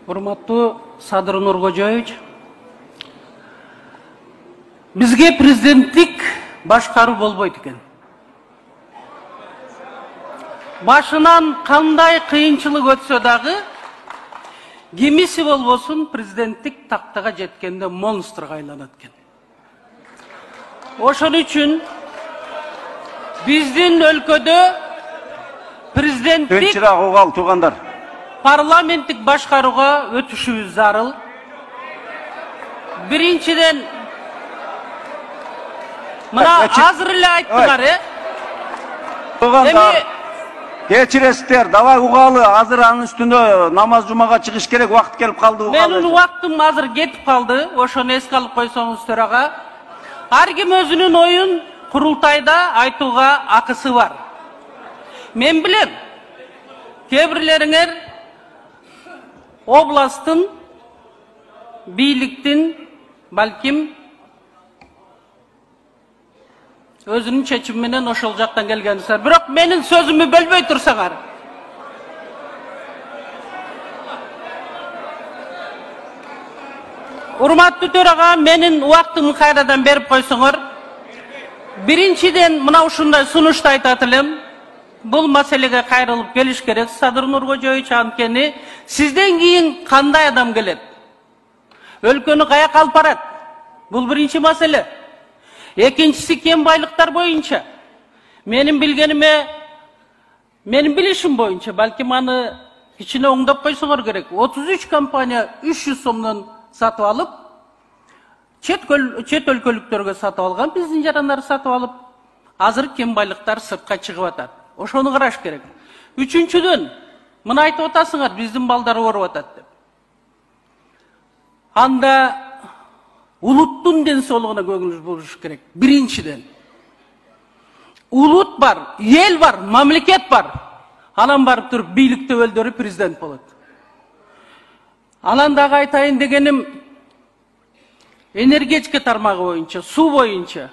Урматтуу Садыр Нуркожоевич, бизге президенттик башкаруу болбойт экен. Башынан кандай кыйынчылык өтсө дагы, кимиси болбосун президенттик тактага жеткенде монстрга айланат экен. Ошон үчүн биздин өлкөдө президенттик парламенттик башкарууга өтүшүбүз зарыл. Биринчиден, мына азыр эле айттыңар, Кечиресиздер, давай угалы, азыр анын үстүндө намаз жумага чыгыш керек, убакыт келип калды. Менин убактым азыр кетип калды, ошону эске алып койсоңуз төрага. Ар ким өзүнүн оюн курултайда айтууга акысы бар. Мен билем, кээ бирлериңер областтын, бийликтин, балким өзүнүн чечими менен ошол жактан келгенсиңер. Бирок менин сөзүмдү бөлбөй турсаңар. Урматтуу төрага, менин убактымды кайрадан берип койсоңор. Биринчиден, мына ушундай сунушту айтат элем. Бул маселеге кайрылып келиш керек. Садыр Нуркожоевич, анткени сизден кийин кандай адам келет? Өлкөнү каяка алып барат? Бул биринчи маселе. Экинчиси, кем байлыктар боюнча. Менин билишим боюнча, балким аны кичине оңдоп койсоңор керек. 33 компания 300 сомдон сатып алып, чет өлкөлүктөргө сатып алган, биздин жарандар сатып алып, азыр кем байлыктар сыртка чыгып атат. Ошону караш керек. Үчүнчүдөн, мына айтып атасыңар, биздин балдар ооруп атат деп. Анда улуттун ден соолугуна көңүл буруш керек. Биринчиден. Улут бар, эл бар, мамлекет бар. Анан барып туруп бийлик төбөлдөрү президент болот. Анан дагы айтайын дегеним, энергетика тармагы боюнча, суу боюнча.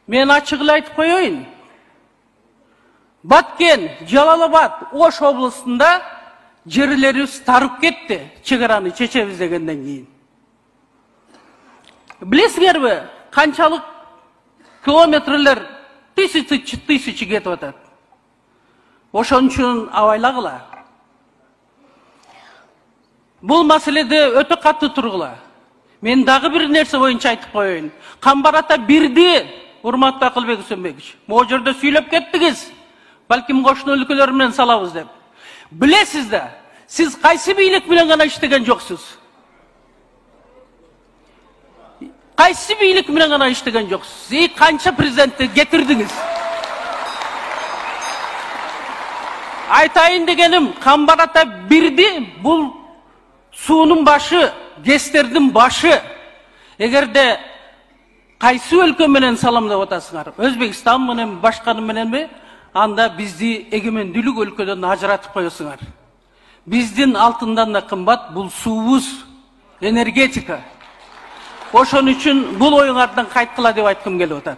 Мен ачык эле айтып коеюн. Баткен, Жалал-Абад, Ош областында жерлерибиз тарып кетти, чегараны чечебиз дегенден кийин. Билесиңерби, канчалык километрлер тысячи кетип атат. Ошон үчүн абайлагыла. Бул маселеде өтө катты тургула. Мен дагы бир нерсе боюнча айтып коеюн. Камбарата бирди, урматтуу Акылбек Үсөнбекович. Могу жерде сүйлөп кеттиңиз. Балким кошуна өлкөлөр менен салабыз деп. Билесиз да, сиз кайсы бийлик менен гана иштеген жоксуз? Кайсы бийлик менен гана иштеген жоксуз? Канча президентти кетирдиңиз? Айтайын дегеним, Камбарата бирди, бул суунун башы, ГЭСтердин башы. Эгерде кайсы өлкө менен салам деп атасыңар, Өзбекстан менен, башканы мененби, анда бизди эгемендүүлүк өлкөдөн ажыратып коесуңар. Биздин алтындан да кымбат бул суубуз, энергетика. Ошон үчүн бул оюңардан кайткыла деп айткым келип атат.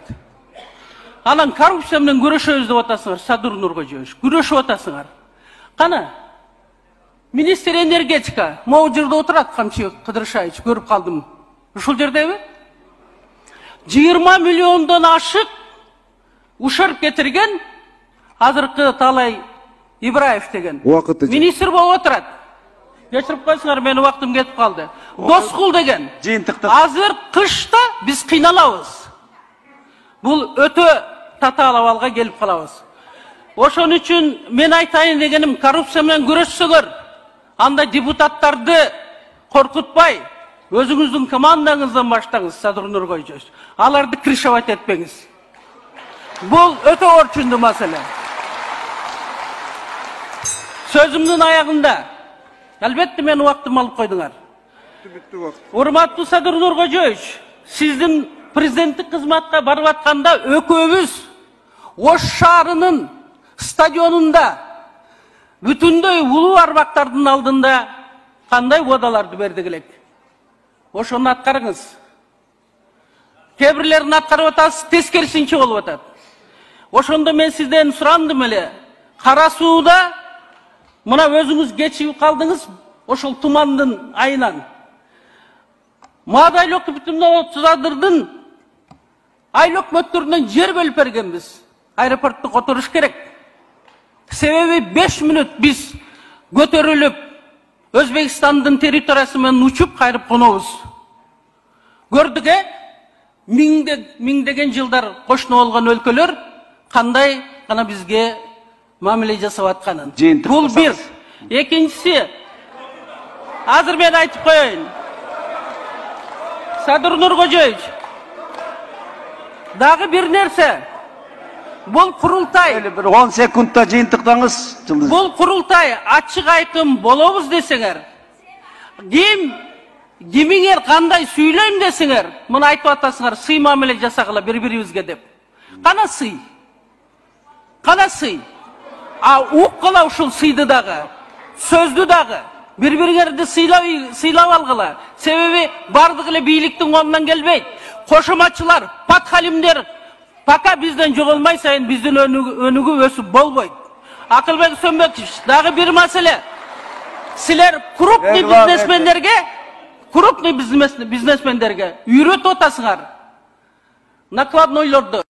Анан коррупция менен күрөшөбүз деп атасыңар, Садыр Нуркожоевич. Күрөшүп атасыңар. Кана? Министр энергетика могу жерде отурат, Камчы Кыдыршаевич, көрүп калдым. Ушул жердеби? 20 миллиондон ашык ушарп кетирген азыркы Талай Ибраев деген министр болуп отурат. Кечирип койсуңар, менин убактым кетип калды. Доскул деген. Азыр кышта биз кыйналабыз. Бул өтө татаал абалга келип калабыз. Ошон үчүн мен айтайын дегеним, коррупция менен күрөшсөңөр, анда депутаттарды коркутпай, өзүңүздүн командаңыздан баштаңыз, Садыр Нуркожоевич. Аларды крышевать этпеңиз. Бул өтө орчундуу маселе. Сөзүмдүн аягында, албетте мен убактымды алып койдуңар. Урматтуу Садыр Нуркожоевич, сиздин президенттик кызматка барып атканда өкөөбүз Ош шаарынын стадионунда бүтүндөй улуу арбактардын алдында кандай уадаларды бердик элек? Ошону аткарыңыз. Кээ бирлерин аткарып атасыз, тескерисинче болуп атат. Ошондо мен сизден сурандым эле. Кара сууда мына өзүңүз кечигип калдыңыз, ошол тумандын айынан. Маадайлы өкмөтүнөн отузадырдын айыл өкмөттөрүнөн жер бөлүп бергенбиз. Аэропортто которуш керек. Себеби 5 минут биз көтөрүлүп, Өзбекстандын территориясы менен учуп кайрып конобуз. Көрдүк миңдеген жылдар кошуна болгон өлкөлөр кандай гана бизге мамиле жасап атканын. Бул бир. Экинчиси, азыр мен айтып коеюн. Садыр Нуркожоевич, дагы бир нерсе. Бул курултай. Bir 10 sekundda жыйынтыктаңыз. Бул курултай ачык айкын болобуз десеңер. Кимиңер кандай сүйлөйм десеңер, муну айтып атасыңар, сый мамиле жасагыла бири-бирибизге деп. Кана сый? Кана сый? Уккыла ушул сыйды дагы, сөздү дагы, бири-бириңерди сыйлап алгыла. Себеби бардык эле бийликтин колунан келбейт. Кошоматчылар, патхалимдер пока бизден жоголмай сайын биздин өнүгүү өсүп болбойт. Акылбек Сөнбекович, дагы бир маселе. Силер крупный бизнесмендерге үйрөтүп атасыңар. Накладнойлорду